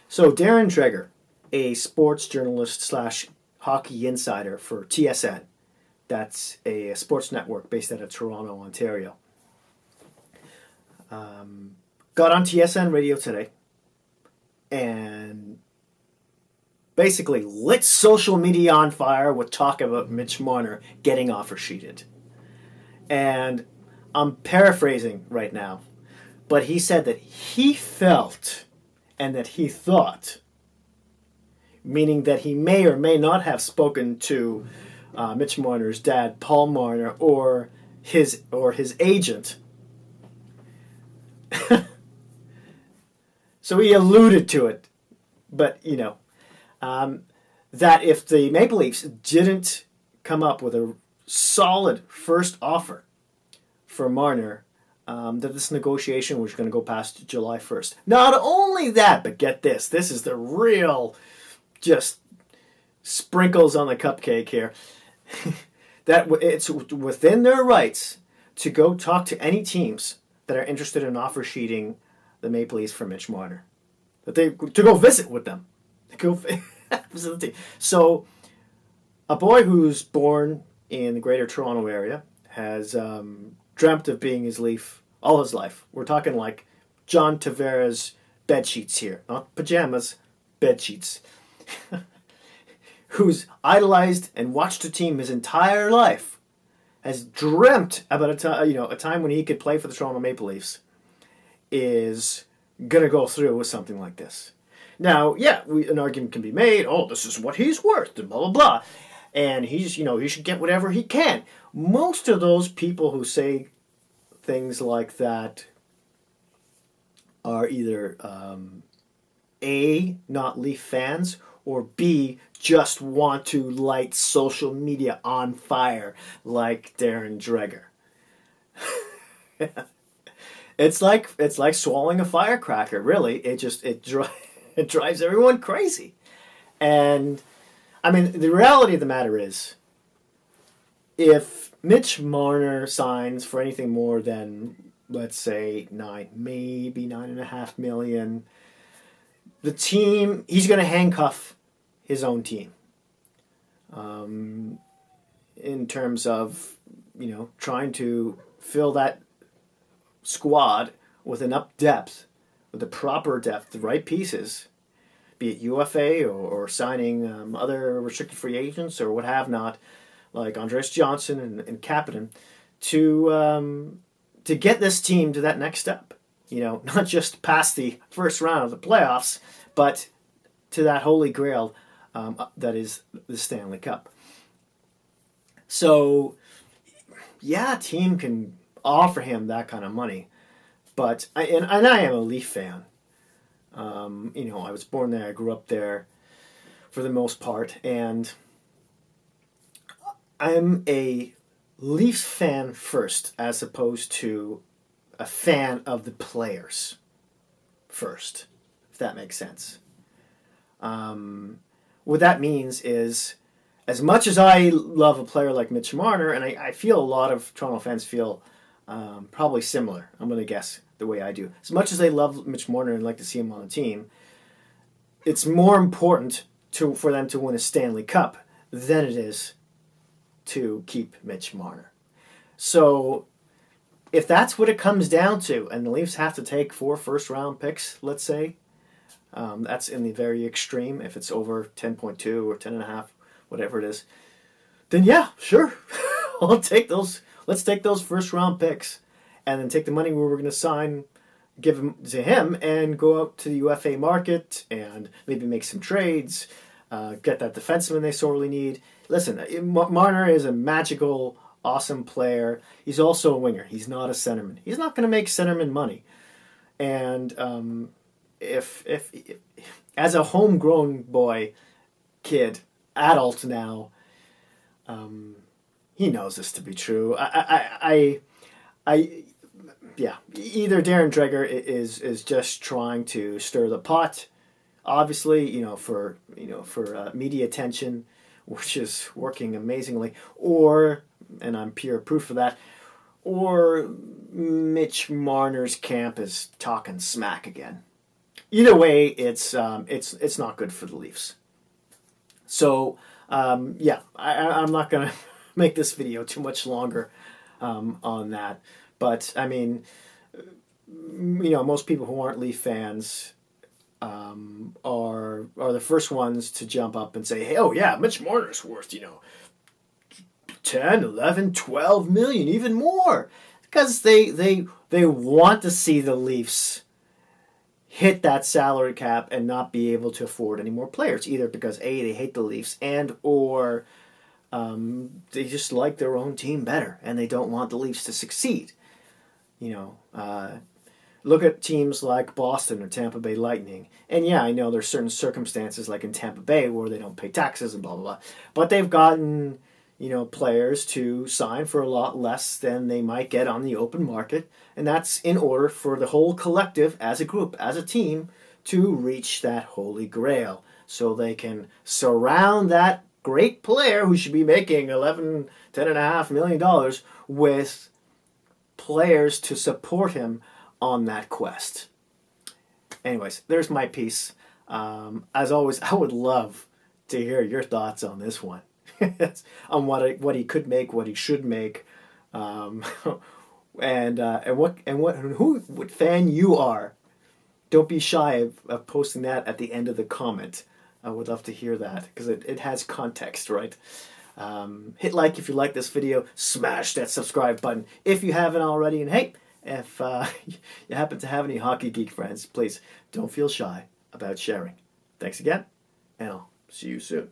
So Darren Dreger, a sports journalist slash hockey insider for TSN, that's a sports network based out of Toronto, Ontario, got on TSN radio today and basically lit social media on fire with talk about Mitch Marner getting offer sheeted. And I'm paraphrasing right now, but he said that he felt and that he thought, meaning that he may or may not have spoken to Mitch Marner's dad, Paul Marner, or his agent. So he alluded to it, but that if the Maple Leafs didn't come up with a solid first offer for Marner, that this negotiation was going to go past July 1st. Not only that, but get this. This is the real just sprinkles on the cupcake here. That it's within their rights to go talk to any teams that are interested in offer sheeting the Maple Leafs for Mitch Marner. To go visit with them. To go visit the team. So, a boy who's born in the Greater Toronto area has dreamt of being his Leaf all his life. We're talking like John Tavares bed sheets here, not pajamas, bed sheets. Who's idolized and watched a team his entire life, has dreamt about a time when he could play for the Toronto Maple Leafs, is gonna go through with something like this. Now, yeah, an argument can be made. Oh, this is what he's worth, and blah blah blah, and he should get whatever he can. Most of those people who say things like that are either A, not Leaf fans, or B, just want to light social media on fire like Darren Dreger. It's like swallowing a firecracker, really. It drives everyone crazy. And I mean, the reality of the matter is, if Mitch Marner signs for anything more than, let's say, maybe $9.5 million, the team, he's going to handcuff his own team. In terms of, trying to fill that squad with enough depth, with the proper depth, the right pieces, be it UFA or signing other restricted free agents or what have not, like Andreas Johnson and Kapanen, to get this team to that next step. Not just past the first round of the playoffs, but to that holy grail that is the Stanley Cup. So, yeah, a team can offer him that kind of money, but I am a Leaf fan. I was born there, I grew up there for the most part, and I'm a Leafs fan first, as opposed to a fan of the players first, if that makes sense. What that means is, as much as I love a player like Mitch Marner, and I feel a lot of Toronto fans feel probably similar, I'm going to guess, the way I do. As much as they love Mitch Marner and like to see him on the team, it's more important for them to win a Stanley Cup than it is to keep Mitch Marner. So, if that's what it comes down to, and the Leafs have to take 4 first-round picks, let's say, that's in the very extreme, if it's over 10.2 or 10.5, whatever it is, then yeah, sure. I'll take those. Let's take those first-round picks and then take the money we're going to sign, give them to him, and go out to the UFA market and maybe make some trades, get that defenseman they sorely need. Listen, Marner is a magical, awesome player. He's also a winger. He's not a centerman. He's not going to make centerman money. And if as a homegrown kid, adult now, he knows this to be true. Yeah. Either Darren Dreger is just trying to stir the pot, obviously, for media attention, which is working amazingly, or, and I'm pure proof of that, or Mitch Marner's camp is talking smack again. either way, it's not good for the Leafs. So yeah, I'm not gonna make this video too much longer on that. But I mean, most people who aren't Leaf fans are the first ones to jump up and say, hey, oh yeah, Mitch Marner's worth 10, 11, 12 million, even more, because they want to see the Leafs hit that salary cap and not be able to afford any more players, either because A, they hate the Leafs, and or they just like their own team better and they don't want the Leafs to succeed. Look at teams like Boston or Tampa Bay Lightning. And yeah, I know there's certain circumstances like in Tampa Bay where they don't pay taxes and blah, blah, blah. But they've gotten, players to sign for a lot less than they might get on the open market. And that's in order for the whole collective, as a group, as a team, to reach that holy grail. So they can surround that great player who should be making $10.5 million with players to support him on that quest. Anyways, there's my piece. As always, I would love to hear your thoughts on this one, on what he could make, what he should make, and what fan you are. Don't be shy of posting that at the end of the comment. I would love to hear that because it has context, right? Hit like if you like this video. Smash that subscribe button if you haven't already. And hey, if you happen to have any hockey geek friends, please don't feel shy about sharing. Thanks again, and I'll see you soon.